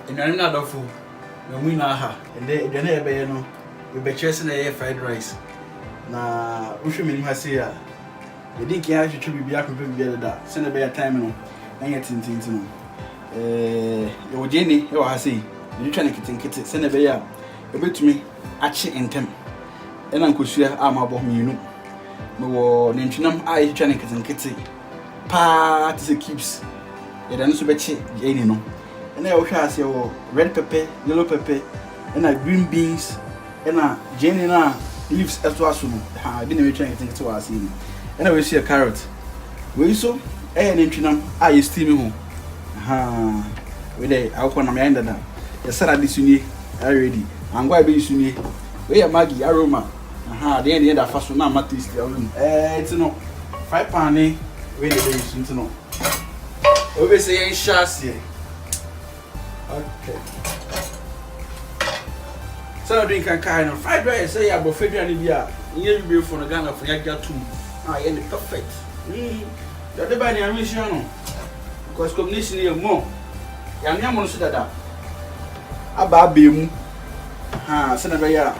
Enani na adofo. Na mu na ha. Ende edwane ebe ye no. We be chese na ye fried rice. Na wohwe menim ha se ya. We din kia hwetwe bibia pepe bibia da. Se na be ya time no. Na ye tintinti no. Ye wo jeni e wo ha se. Me twa na kitinkiti se na be ya. Obetumi ache entem. Ena nkosua amabo mienu. Me wo nentwinam a ye twa na kitinkiti. Pa to keeps. Ye dan so be che jeni no. And I was red pepper, yellow pepper, and green beans, and Jenny leaves as well. I didn't even think to us. And I will see a carrot. Will you so? And in I steam home. Ha, with a alcohol on my end. The salad is uni already. I'm going to be uni. We are Maggie aroma. Aha, the end of fast now, Mattis. It's no 5 pound. Wait a minute, to know. Always say, chassis. Okay. So I drink a kind of fried rice. Say about February. You be for the Ghana for your two. Ah, yeah, perfect. You're the body I'm mission. Because combination here more. Young Yaman said that. About beam. Ha, Senator Ya.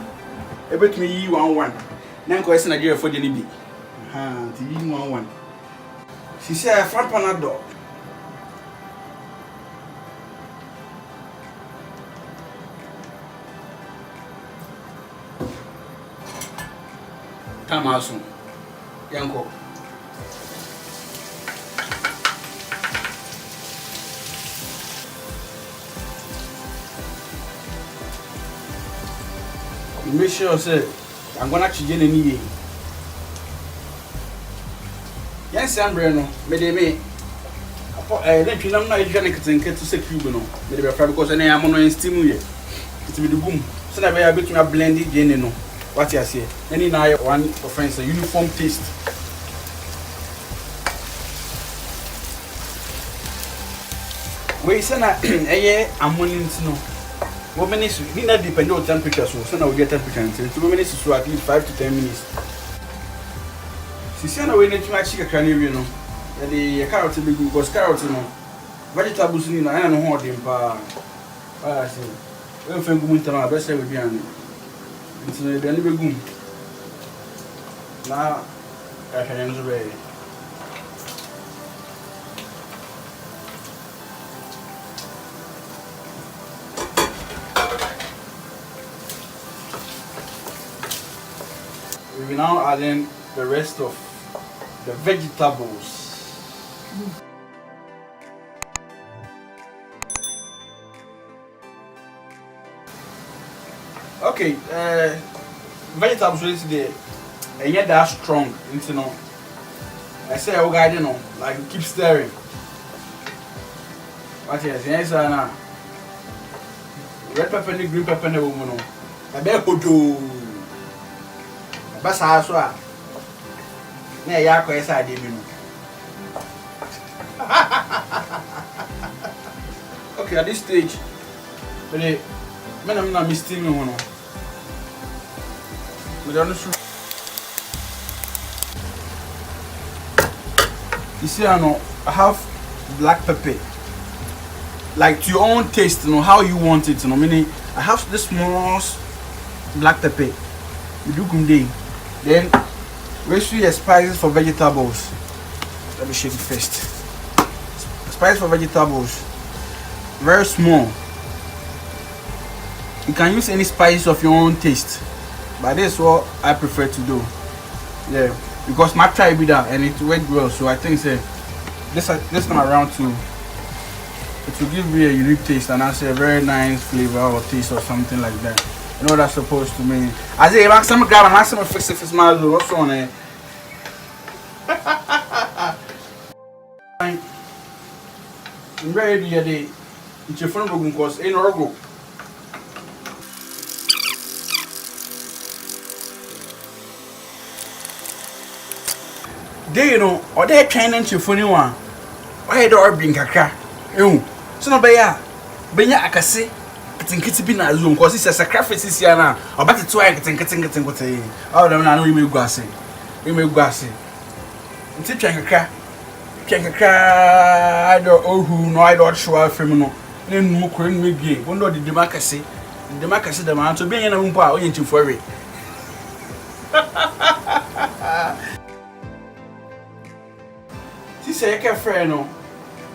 Every me you 1-1. Now question a for the Libby. Ha, to you 1-1. She said, front panel. Tamasun yanko you make sure say I'm gonna change any year. Yes, I'm Breno. Me de me. Let you know you can get to say cube no. Me de be because I am on steam here. It be the boom. So that we are between a blended jenny no. What you say? Any now one offense, a uniform taste. We say na ammonia no. What minutes? We not depend on temperature, so now we get temperature until 2 minutes so at least 5 to 10 minutes. See, now we need to make chicken canary no. The carrot be good because carrot no. Vegetables ni na I no hold them pa. I say. We find good time best we be an. It's a very good. Now, I can enjoy. We will now add in the rest of the vegetables. Okay, vegetables is there, and yet they're strong, you know. I say, oh, guy, you know, like keep stirring. What is yes, now? Red pepper and green pepper, no, no. I bet go to Bassaswa. Nay, Yako, yes, I did, you know. Okay, at this stage, but I'm not misting one. You see, I have black pepper, like to your own taste, you know how you want it. You know, meaning I have this small black pepper. You do good day. Then we see the spices for vegetables. Let me shake it first. Spice for vegetables, very small. You can use any spice of your own taste. But this is what I prefer to do. Yeah, because my try be that and it went well. So I think this time around too, it will give me a unique taste and I say a very nice flavor or taste or something like that. You know what that's supposed to mean? I say, if some grab and some fix it, smile what's on it. I'm ready today. It's your phone because ain't no go. They you know, or they training to funny one. Why do I bring kakra? So no beya. Benya akase. Kitin be na zoom because it's a sacrifice is here now. About it try kitin what say. Oh, them na no you go ase. You me go ase. Nti twen kakra. I do who no I don't show film no. And no crane will be one of the democracy. The democracy, the man to be in a room power into for it. She said, I can't friend no.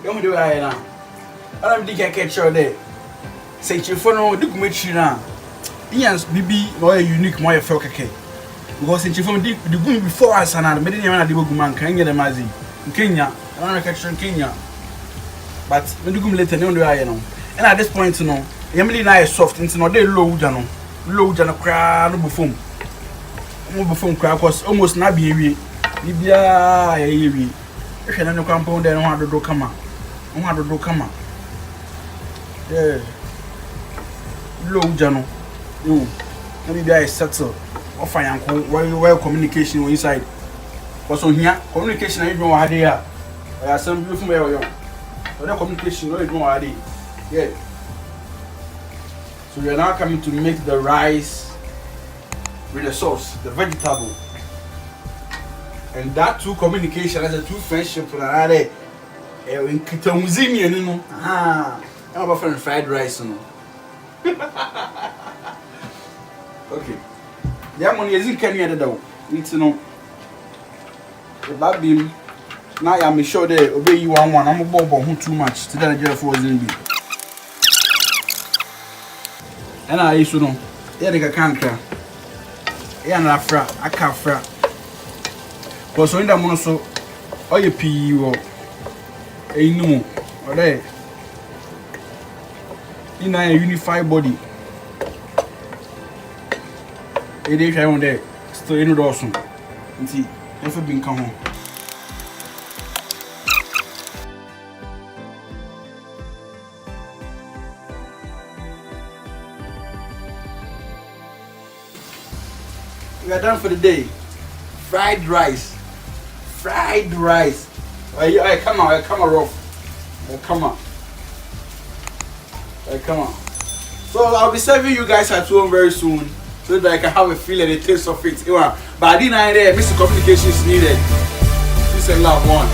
Don't do I now. I don't think I catch your day. Say, you for no, do much now. Ian's BB or a unique more for cake. Because in Chiffon, the boom before us and I made any man, the bookman can get a mazi. Kenya, I don't catch in Kenya. But when you come later, no, I know. And at this point, you know, Emily and I are soft into no day low, Jano, crowd, no buffoon. No buffoon crowd was almost not be heavy. Libya, heavy. If you don't compound, then 100 do come out. 100 do come out. Yeah. Low, Jano. You, maybe I settle. Or find where communication inside. What's on here? Communication, I don't know how they are. I have some beautiful way. No communication, no idea. Yeah. So we are now coming to make the rice with the sauce, the vegetable. And that two communication as a two friendship for another. In Kitamuzimi, you know. I'm about fried rice, you know. Okay. The money isn't coming at the door. It's no. The baby. Now I'm sure they obey you one. I'm a bob who too much. Today I just wasn't be. And I used to know. Yeah, they can't cry. Yeah, na fra. I can't fra. Because when that so, all your pee or a no or there. In a unified body. A day I on there. Still in the awesome. And see, never been come home. We are done for the day. Fried rice. Fried rice. Come on, rough. Come on. So I'll be serving you guys at home very soon, so that I can have a feel and a taste of it. But I didn't know there, Mr. Communication is needed. Peace and love, one.